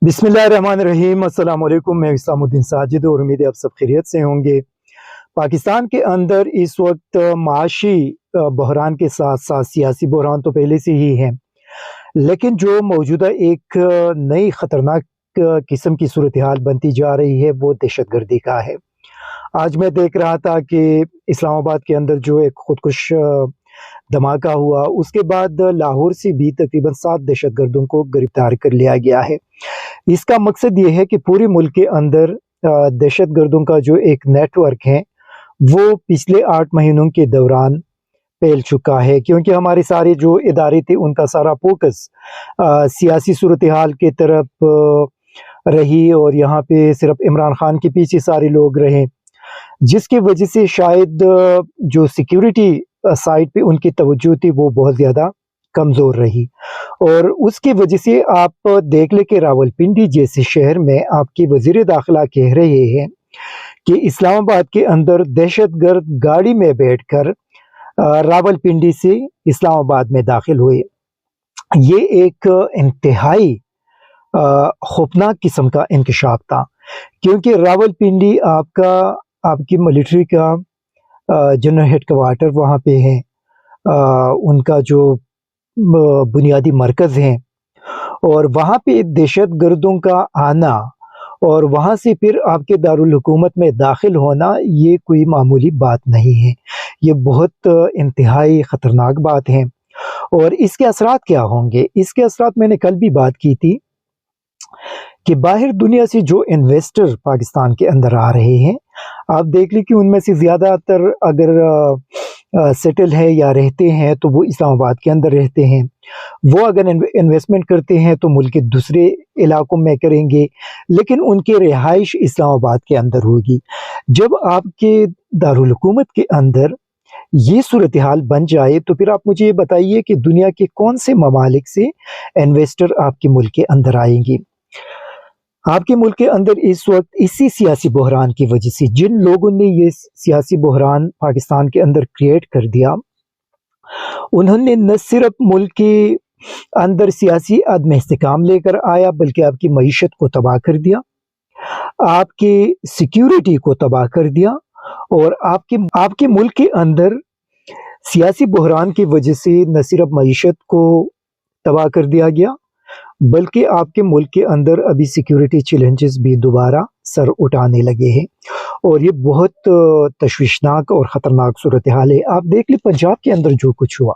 बिस्मिल्लाहिर्रहमानिर्रहीम। अस्सलाम वालेकुम। मैं इस्लामुद्दीन साजिद और उम्मीद है आप सब खैरियत से होंगे। पाकिस्तान के अंदर इस वक्त माशी बहरान के साथ साथ सियासी बहरान तो पहले से ही है, लेकिन जो मौजूदा एक नई ख़तरनाक किस्म की सूरत हाल बनती जा रही है वो दहशतगर्दी का है। आज मैं देख रहा था कि इस्लामाबाद के अंदर जो एक खुदकुश धमाका हुआ, उसके बाद लाहौर से भी तकरीबन 7 दहशतगर्दों को गिरफ्तार कर लिया गया है। इसका मकसद ये है कि पूरे मुल्क के अंदर दहशतगर्दों का जो एक नेटवर्क है वो पिछले 8 महीनों के दौरान फैल चुका है, क्योंकि हमारे सारे जो इदारे थे उनका सारा फोकस सियासी सूरत हाल की तरफ रही और यहाँ पे सिर्फ इमरान खान के पीछे सारे लोग रहे, जिसकी वजह से शायद जो सिक्योरिटी साइड पे उनकी तवज्जो थी वो बहुत ज़्यादा कमज़ोर रही। और उसकी वजह से आप देख लें कि रावलपिंडी जैसे शहर में आपके वज़ीर दाखिला कह रहे हैं कि इस्लामाबाद के अंदर दहशतगर्द गाड़ी में बैठकर रावलपिंडी से इस्लामाबाद में दाखिल हुए। ये एक इंतहाई खौफनाक किस्म का इंकशाफ था, क्योंकि रावलपिंडी आपकी मिलिट्री का जनरल हेडक्वार्टर वहाँ पे है, उनका जो बुनियादी मरकज़ हैं, और वहाँ पे दहशतगर्दों का आना और वहाँ से फिर आपके दारुल हुकूमत में दाखिल होना ये कोई मामूली बात नहीं है, ये बहुत इंतहाई ख़तरनाक बात है। और इसके असरात क्या होंगे? इसके असरात मैंने कल भी बात की थी कि बाहर दुनिया से जो इन्वेस्टर पाकिस्तान के अंदर आ रहे हैं, आप देख ली कि उनमें से ज़्यादातर अगर सेटल है या रहते हैं तो वो इस्लामाबाद के अंदर रहते हैं। वो अगर इन्वेस्टमेंट करते हैं तो मुल्क के दूसरे इलाकों में करेंगे, लेकिन उनकी रिहाइश इस्लामाबाद के अंदर होगी। जब आपके दारुल हुकूमत के अंदर ये सूरत हाल बन जाए तो फिर आप मुझे ये बताइए कि दुनिया के कौन से ममालिक से इन्वेस्टर आपके मुल्क के अंदर आएंगे। आपके मुल्क के अंदर इस वक्त इसी सियासी बहरान की वजह से जिन लोगों ने ये सियासी बहरान पाकिस्तान के अंदर क्रिएट कर दिया, उन्होंने न सिर्फ मुल्क के अंदर सियासी अदम इस्तेकाम लेकर आया, बल्कि आपकी मईशत को तबाह कर दिया, आपकी सिक्योरिटी को तबाह कर दिया, और आपके मुल्क के अंदर सियासी बहरान की वजह से न सिर्फ मईशत को तबाह कर दिया गया, बल्कि आपके मुल्क के अंदर अभी सिक्योरिटी चैलेंजेस भी दोबारा सर उठाने लगे हैं, और ये बहुत तशवीशनाक और ख़तरनाक सूरत हाल है। आप देख लें पंजाब के अंदर जो कुछ हुआ,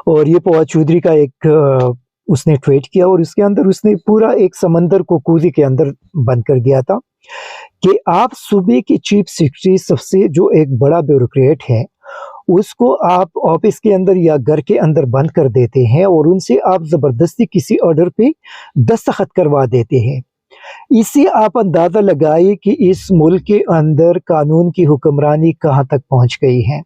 और ये फवाद चौधरी का एक उसने ट्वीट किया और उसके अंदर उसने पूरा एक समंदर को कूदी के अंदर बंद कर दिया था कि आप सूबे के चीफ सेक्रेटरी सबसे जो एक बड़ा ब्यूरोक्रेट है उसको आप ऑफिस के अंदर या घर के अंदर बंद कर देते हैं और उनसे आप ज़बरदस्ती किसी ऑर्डर पे दस्तखत करवा देते हैं। इससे आप अंदाज़ा लगाइए कि इस मुल्क के अंदर कानून की हुक्मरानी कहाँ तक पहुँच गई है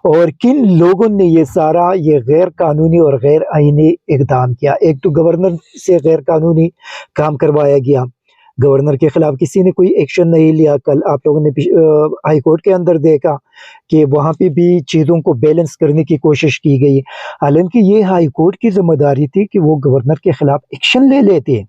और किन लोगों ने ये गैर कानूनी और गैर आईनी इक़दाम किया। एक तो गवर्नर से गैर कानूनी काम करवाया गया, गवर्नर के खिलाफ किसी ने कोई एक्शन नहीं लिया। कल आप लोगों ने हाई कोर्ट के अंदर देखा कि वहाँ पे भी चीज़ों को बैलेंस करने की कोशिश की गई, हालांकि ये हाई कोर्ट की जिम्मेदारी थी कि वो गवर्नर के खिलाफ एक्शन ले लेते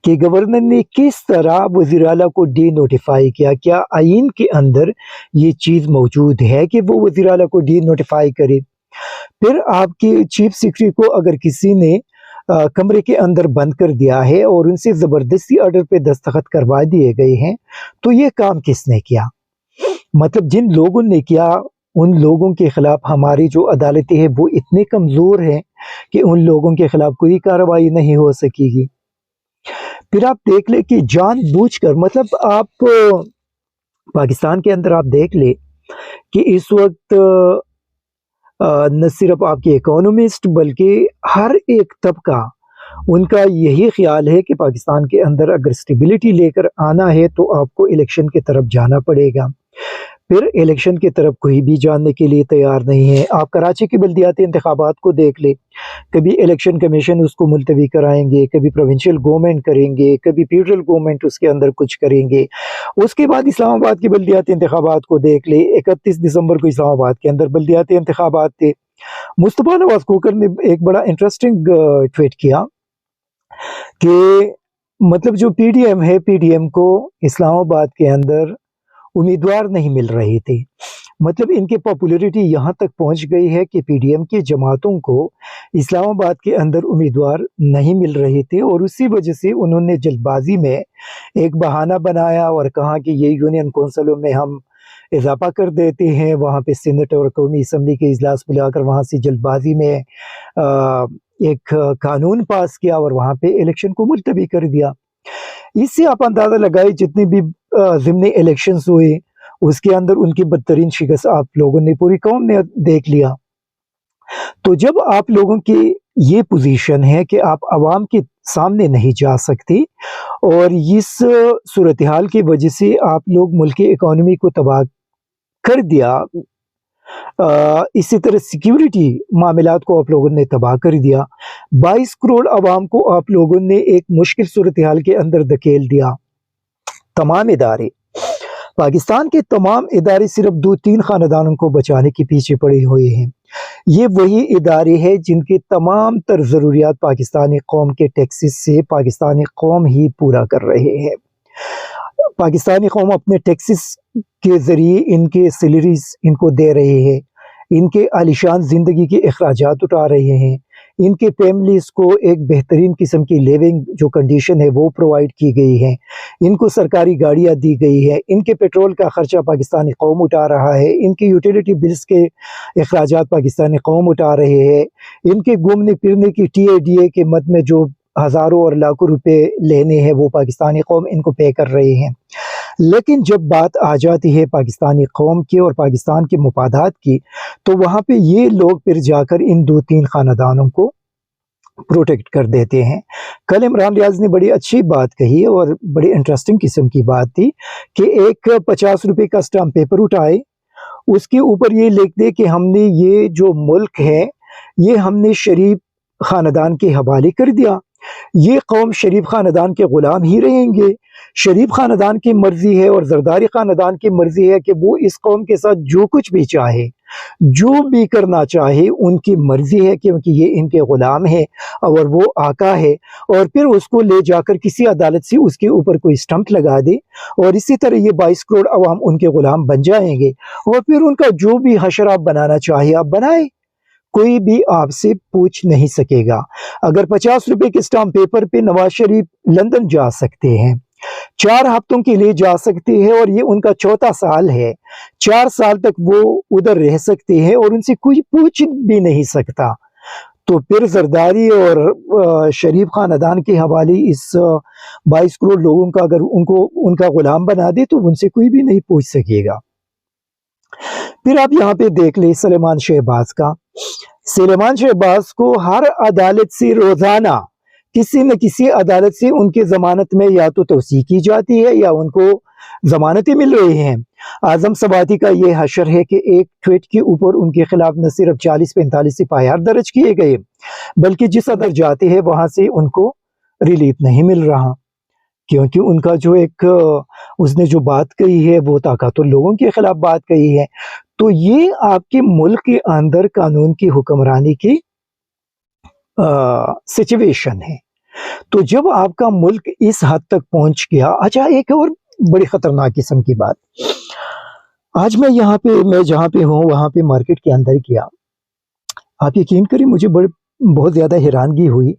कि गवर्नर ने किस तरह वज़ीर आला को डी नोटिफाई किया, क्या आइन के अंदर ये चीज़ मौजूद है कि वो वज़ीर आला को डी नोटिफाई करे। फिर आपके चीफ सेक्रेटरी को अगर किसी ने कमरे के अंदर बंद कर दिया है और उनसे ज़बरदस्ती ऑर्डर पे दस्तखत करवा दिए गए हैं, तो ये काम किसने किया? मतलब जिन लोगों ने किया उन लोगों के खिलाफ हमारी जो अदालतें हैं वो इतने कमज़ोर हैं कि उन लोगों के खिलाफ कोई कार्रवाई नहीं हो सकेगी। फिर आप देख ले कि जानबूझकर, मतलब आप पाकिस्तान के अंदर आप देख ले कि इस वक्त न सिर्फ आपके इकोनॉमिस्ट बल्कि हर एक तबका उनका यही ख्याल है कि पाकिस्तान के अंदर अगर स्टेबिलिटी लेकर आना है तो आपको इलेक्शन की तरफ जाना पड़ेगा। फिर इलेक्शन की तरफ कोई भी जानने के लिए तैयार नहीं है। आप कराची के बल्दियाती इंतखाबात को देख ले, कभी इलेक्शन कमीशन उसको मुलतवी कराएंगे, कभी प्रोविंशियल गवर्नमेंट करेंगे, कभी फेडरल गवर्नमेंट उसके अंदर कुछ करेंगे। उसके बाद इस्लामाबाद के बल्दियाती इंतखाबात को देख ले, 31 दिसंबर को इस्लामाबाद के अंदर बल्दियाती इंतखाबात थे। मुस्तफा नवाज खोखर ने एक बड़ा इंटरेस्टिंग ट्वीट किया کہ مطلب جو پی ڈی ایم ہے، پی ڈی ایم کو اسلام آباد کے اندر امیدوار نہیں مل رہے تھے. مطلب ان کی پاپولیرٹی یہاں تک پہنچ گئی ہے کہ پی ڈی ایم کی جماعتوں کو اسلام آباد کے اندر امیدوار نہیں مل رہے تھے، اور اسی وجہ سے انہوں نے جلد بازی میں ایک بہانہ بنایا اور کہا کہ یہ یونین کونسلوں میں ہم اضافہ کر دیتے ہیں. وہاں پہ سینٹ اور قومی اسمبلی کے اجلاس بلا کر وہاں سے جلد بازی میں ایک قانون پاس کیا اور وہاں پہ الیکشن کو ملتوی کر دیا. اس سے آپ اندازہ لگائے جتنے بھی ضمنی الیکشنز ہوئے اس کے اندر ان کی بدترین شکست آپ لوگوں نے، پوری قوم نے دیکھ لیا. تو جب آپ لوگوں کی یہ پوزیشن ہے کہ آپ عوام کے سامنے نہیں جا سکتے، اور اس صورتحال کی وجہ سے آپ لوگ ملک کی اکانومی کو تباہ کر دیا، اسی طرح سیکیورٹی معاملات کو آپ لوگوں نے تباہ کر دیا، 22 کروڑ عوام کو آپ لوگوں نے ایک مشکل صورتحال کے اندر دھکیل دیا. تمام ادارے، پاکستان کے تمام ادارے صرف 2-3 خاندانوں کو بچانے کے پیچھے پڑے ہوئے ہیں. یہ وہی ادارے ہیں جن کے تمام تر ضروریات پاکستانی قوم کے ٹیکسز سے پاکستانی قوم ہی پورا کر رہے ہیں. پاکستانی قوم اپنے ٹیکسز کے ذریعے ان کے سیلریز ان کو دے رہے ہیں، ان کے عالیشان زندگی کے اخراجات اٹھا رہے ہیں، ان کے فیملیز کو ایک بہترین قسم کی لیونگ جو کنڈیشن ہے وہ پرووائڈ کی گئی ہے، ان کو سرکاری گاڑیاں دی گئی ہے، ان کے پیٹرول کا خرچہ پاکستانی قوم اٹھا رہا ہے، ان کی یوٹیلیٹی بلز کے اخراجات پاکستانی قوم اٹھا رہے ہیں، ان کے گھومنے پھرنے کی ٹی اے ڈی اے کے مد میں جو ہزاروں اور لاکھوں روپے لینے ہیں وہ پاکستانی قوم ان کو پے کر رہے ہیں. لیکن جب بات آ جاتی ہے پاکستانی قوم کی اور پاکستان کے مفادات کی، تو وہاں پہ یہ لوگ پھر جا کر ان 2-3 خاندانوں کو پروٹیکٹ کر دیتے ہیں. کل عمران ریاض نے بڑی اچھی بات کہی اور بڑی انٹرسٹنگ قسم کی بات تھی کہ ایک 50 روپے کا اسٹامپ پیپر اٹھائے، اس کے اوپر یہ لکھ دے کہ ہم نے یہ جو ملک ہے یہ ہم نے شریف خاندان کے حوالے کر دیا، یہ قوم شریف خاندان کے غلام ہی رہیں گے. شریف خاندان کی مرضی ہے اور زرداری خاندان کی مرضی ہے کہ وہ اس قوم کے ساتھ جو کچھ بھی چاہے، جو بھی کرنا چاہے، ان کی مرضی ہے کیونکہ یہ ان کے غلام ہے اور وہ آقا ہے. اور پھر اس کو لے جا کر کسی عدالت سے اس کے اوپر کوئی اسٹمپ لگا دے اور اسی طرح یہ 22 کروڑ عوام ان کے غلام بن جائیں گے، اور پھر ان کا جو بھی حشر آپ بنانا چاہے آپ بنائیں، کوئی بھی آپ سے پوچھ نہیں سکے گا. اگر 50 روپے کے اسٹامپ پیپر پہ نواز شریف لندن جا سکتے ہیں، 4 ہفتوں کے لیے جا سکتے ہیں، اور یہ ان کا 4تھا سال ہے، 4 سال تک وہ ادھر رہ سکتے ہیں اور ان سے کوئی پوچھ بھی نہیں سکتا، تو پھر زرداری اور شریف خاندان کے حوالے اس 22 کروڑ لوگوں کا اگر ان کا غلام بنا دے تو ان سے کوئی بھی نہیں پوچھ سکے گا. پھر آپ یہاں پہ دیکھ لیں سلیمان شہباز کا. سلیمان شہباز کو ہر عدالت سے روزانہ کسی نہ کسی عدالت سے ان کے ضمانت میں یا تو توسیع کی جاتی ہے یا ان کو ضمانتیں مل رہی ہیں. اعظم سواتی کا یہ حشر ہے کہ ایک ٹویٹ کے اوپر ان کے خلاف نہ صرف 40-45 FIR درج کیے گئے بلکہ جس عدر جاتے ہیں وہاں سے ان کو ریلیف نہیں مل رہا، کیونکہ ان کا جو ایک اس نے جو بات کہی ہے وہ طاقت لوگوں کے خلاف بات کہی ہے. تو یہ آپ کے ملک کے اندر قانون کی حکمرانی کی سچویشن ہے. تو جب آپ کا ملک اس حد تک پہنچ گیا، اچھا ایک اور بڑی خطرناک قسم کی بات، آج میں جہاں پہ ہوں وہاں پہ مارکیٹ کے اندر کیا، آپ یقین کریں مجھے بہت زیادہ حیرانگی ہوئی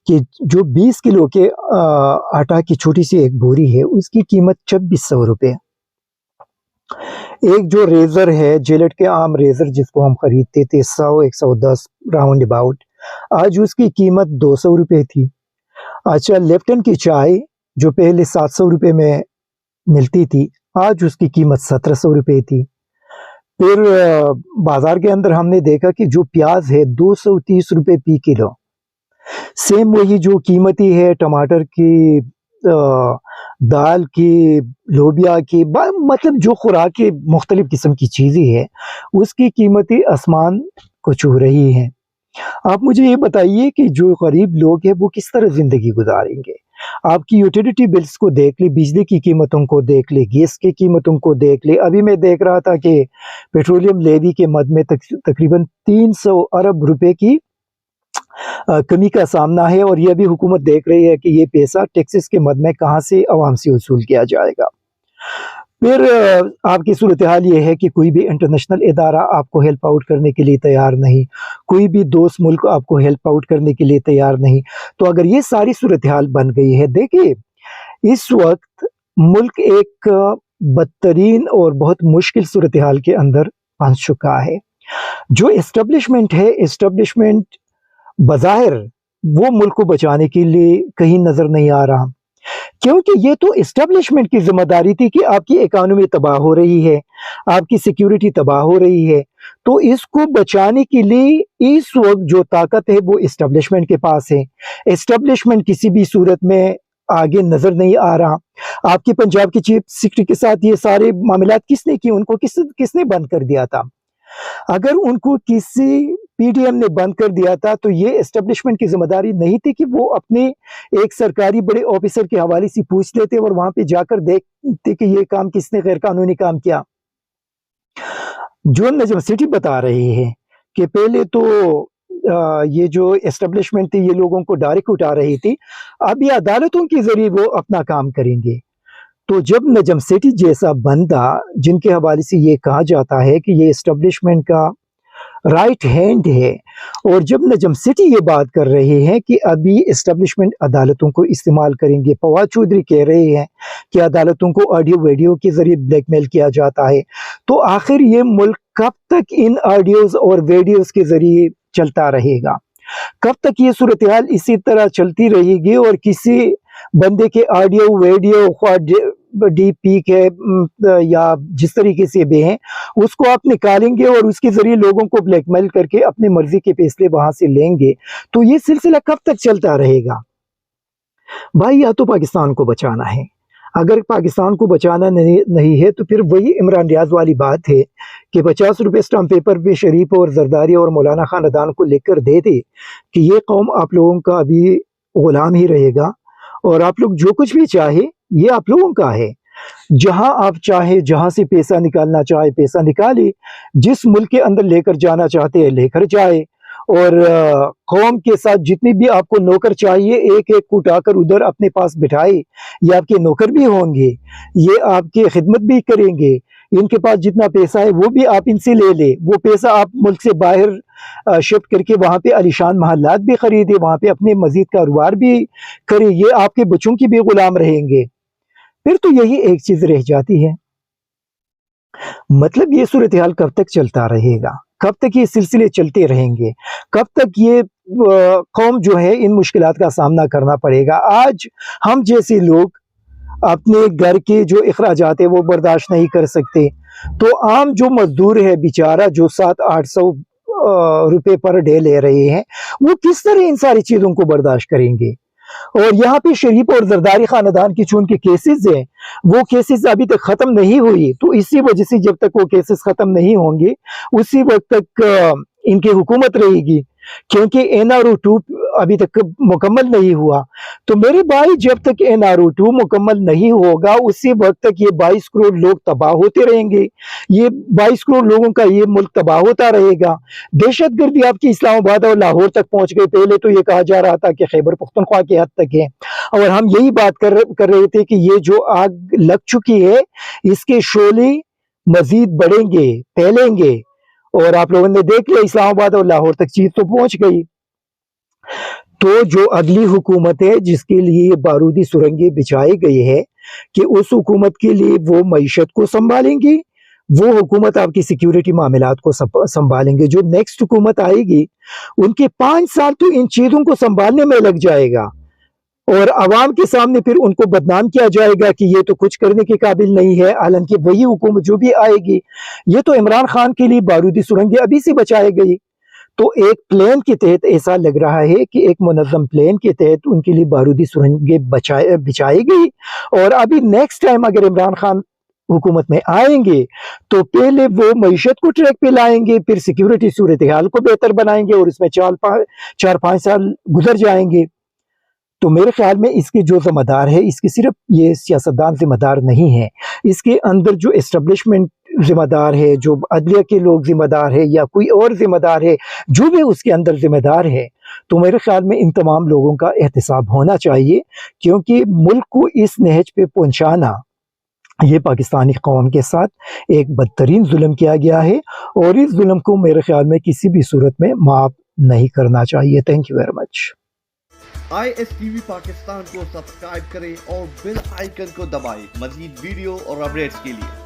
کہ جو 20 کلو کے آٹا کی چھوٹی سی ایک بوری ہے اس کی قیمت 2600 روپے. ایک جو ریزر ہے جیلٹ کے عام ریزر جس کو ہم خریدتے تھے 100-110 راؤنڈ اباؤٹ، آج اس کی قیمت 200 روپے تھی. اچھا لیپٹن کی چائے جو پہلے 700 روپے میں ملتی تھی آج اس کی قیمت 1700 روپے تھی. پھر بازار کے اندر ہم نے دیکھا کہ جو پیاز ہے 230 روپے فی کلو. سیم وہی جو قیمتی ہے ٹماٹر کی، دال کی، لوبیا کی، مطلب جو خوراک کی مختلف قسم کی چیزیں ہیں اس کی قیمتیں آسمان کو چھو رہی ہیں. آپ مجھے یہ بتائیے کہ جو غریب لوگ ہیں وہ کس طرح زندگی گزاریں گے؟ آپ کی یوٹیلیٹی بلز کو دیکھ لیں، بجلی کی قیمتوں کو دیکھ لیں، گیس کی قیمتوں کو دیکھ لیں. ابھی میں دیکھ رہا تھا کہ پیٹرولیم لیوی کے مد میں تقریباً 300 ارب روپے کی कमी का सामना है और ये भी हुकूमत देख रही है कि ये पैसा टैक्सेस के मद में कहाँ से आवाम से वसूल किया जाएगा। फिर आपकी सूरत हाल ये है कि कोई भी इंटरनेशनल इदारा आपको हेल्प आउट करने के लिए तैयार नहीं, कोई भी दोस्त मुल्क आपको हेल्प आउट करने के लिए तैयार नहीं। तो अगर ये सारी सूरत हाल बन गई है, देखिए इस वक्त मुल्क एक बदतरीन और बहुत मुश्किल सूरत हाल के अंदर फंस चुका है। जो एस्टेब्लिशमेंट है, एस्टेब्लिशमेंट बज़ाहिर वो मुल्क को बचाने के लिए कहीं नज़र नहीं आ रहा, क्योंकि ये तो एस्टेब्लिशमेंट की जिम्मेदारी थी कि आपकी इकोनॉमी तबाह हो रही है, आपकी सिक्योरिटी तबाह हो रही है, तो इसको बचाने के लिए इस वक्त जो ताकत है वो एस्टेब्लिशमेंट के पास है। एस्टेब्लिशमेंट किसी भी सूरत में आगे नजर नहीं आ रहा। आपकी पंजाब की चीफ सेक्रेटरी के साथ ये सारे मामलात किसने किए, उनको किसने बंद कर दिया था? अगर उनको किसी पीडीएम ने बंद कर दिया था तो ये एस्टेब्लिशमेंट की जिम्मेदारी नहीं थी कि वो अपने एक सरकारी बड़े ऑफिसर के हवाले से पूछ लेते और वहां पे जाकर देखते कि ये काम किसने गैर कानूनी काम किया। जो नजम सिटी बता रहे हैं कि पहले तो ये जो एस्टेब्लिशमेंट थी ये लोगों को डायरेक्ट उठा रही थी, अब ये अदालतों के जरिए वो अपना काम करेंगे। तो जब नजम सेठी जैसा बंदा जिनके हवाले से ये कहा जाता है कि ये एस्टेब्लिशमेंट का राइट हैंड है, और जब नजम सेठी ये बात कर रहे हैं कि अभी एस्टेब्लिशमेंट अदालतों को इस्तेमाल करेंगे, फवाद चौधरी कह रहे हैं कि अदालतों को ऑडियो वीडियो के जरिए ब्लैकमेल किया जाता है, तो आखिर ये मुल्क कब तक इन ऑडियोज और वीडियोज के जरिए चलता रहेगा? कब तक ये सूरत हाल इसी तरह चलती रहेगी और किसी बंदे के ऑडियो वीडियो डीप पीक है या जिस तरीके से भी हैं उसको आप निकालेंगे और उसके जरिए लोगों को ब्लैकमेल करके अपनी मर्जी के फैसले वहां से लेंगे, तो ये सिलसिला कब तक चलता रहेगा? भाई या तो पाकिस्तान को बचाना है, अगर पाकिस्तान को बचाना नहीं है तो फिर वही इमरान रियाज वाली बात है कि 50 रुपये स्टाम्प पेपर पे शरीफ और जरदारी और मौलाना खानदान को लिख कर दे दे कि ये कौम आप लोगों का अभी गुलाम ही रहेगा और आप लोग जो कुछ भी चाहे ये आप लोगों का है। जहां आप चाहे, जहां से पैसा निकालना चाहे पैसा निकाले, जिस मुल्क के अंदर लेकर जाना चाहते हैं लेकर जाए, और कौम के साथ जितनी भी आपको नौकर चाहिए एक एक उठाकर उधर अपने पास बिठाए, ये आपके नौकर भी होंगे, ये आपकी खिदमत भी करेंगे। इनके पास जितना पैसा है वो भी आप इनसे ले ले, वो पैसा आप मुल्क से बाहर शिफ्ट करके वहाँ पे आलीशान महल्लात भी खरीदे, वहाँ पे अपने मजीद कारोबार भी करे, ये आपके बच्चों की भी गुलाम रहेंगे। फिर तो यही एक चीज रह जाती है। मतलब ये सूरत हाल कब तक चलता रहेगा? कब तक ये सिलसिले चलते रहेंगे? कब तक ये कौम जो है इन मुश्किलात का सामना करना पड़ेगा? आज हम जैसे लोग अपने घर के जो अखराजात है वो बर्दाश्त नहीं कर सकते, तो आम जो मजदूर है बेचारा जो 700-800 रुपए पर डे ले रहे हैं, वो किस तरह इन सारी चीजों को बर्दाश्त करेंगे? और यहाँ पे शरीफ और जरदारी खानदान की चूंकि केसेस हैं, वो केसेस अभी तक खत्म नहीं हुई, तो इसी वजह से जब तक वो केसेस खत्म नहीं होंगे उसी वक्त तक इनकी हुकूमत रहेगी, क्योंकि NRO 2 अभी तक मुकम्मल नहीं हुआ। तो मेरे भाई जब तक NRO 2 मुकम्मल नहीं होगा उसी वक्त तक ये 22 करोड़ लोग तबाह होते रहेंगे, ये 22 करोड़ लोगों का ये मुल्क तबाह होता रहेगा। दहशतगर्दी आपकी इस्लामाबाद और लाहौर तक पहुंच गई। पहले तो ये कहा जा रहा था कि खैबर पख्तूनख्वा की हद तक है, और हम यही बात कर रहे थे कि ये जो आग लग चुकी है इसके शोले मजीद बढ़ेंगे, फैलेंगे, और आप लोगों ने देख लिया इस्लामाबाद और लाहौर तक चीज तो पहुंच गई। तो जो अगली हुकूमत है जिसके लिए बारूदी सुरंगें बिछाई गई है कि उस हुकूमत के लिए वो मईशत को संभालेंगी, वो हुकूमत आपकी सिक्योरिटी मामलात को संभालेंगे। जो नेक्स्ट हुकूमत आएगी उनके 5 साल तो इन चीजों को संभालने में लग जाएगा, और आवाम के सामने फिर उनको बदनाम किया जाएगा कि ये तो कुछ करने के काबिल नहीं है। हालांकि वही हुकूमत जो भी आएगी, ये तो इमरान खान के लिए बारूदी सुरंगें अभी से बचाई गई। तो एक प्लान के तहत ऐसा लग रहा है कि एक मुनज़्ज़म प्लान के तहत उनके लिए बारूदी सुरंगें बिछाई गई, और अभी नेक्स्ट टाइम अगर इमरान खान हुकूमत में आएंगे तो पहले वो मईशत को ट्रैक पे लाएंगे, फिर सिक्योरिटी सूरत हाल को बेहतर बनाएंगे, और इसमें 4-5 साल गुजर जाएंगे। तो मेरे ख्याल में इसके जो जिम्मेदार है, इसके सिर्फ ये सियासतदान जिम्मेदार नहीं है, इसके अंदर जो एस्टेब्लिशमेंट जिम्मेदार है, जो अदलिया के लोग जिम्मेदार है, या कोई और जिम्मेदार है, जो भी उसके अंदर जिम्मेदार है, تو میرے خیال میں ان تمام لوگوں کا احتساب ہونا چاہیے، کیونکہ ملک کو اس نہج پہ پہنچانا یہ پاکستانی قوم کے ساتھ ایک بدترین ظلم کیا گیا ہے، اور اس ظلم کو میرے خیال میں کسی بھی صورت میں معاف نہیں کرنا چاہیے۔ Thank you very much. ISTV Pakistan کو سبسکرائب کریں اور بیل آئیکن کو دبائیں مزید ویڈیو اور اپڈیٹس کے لیے۔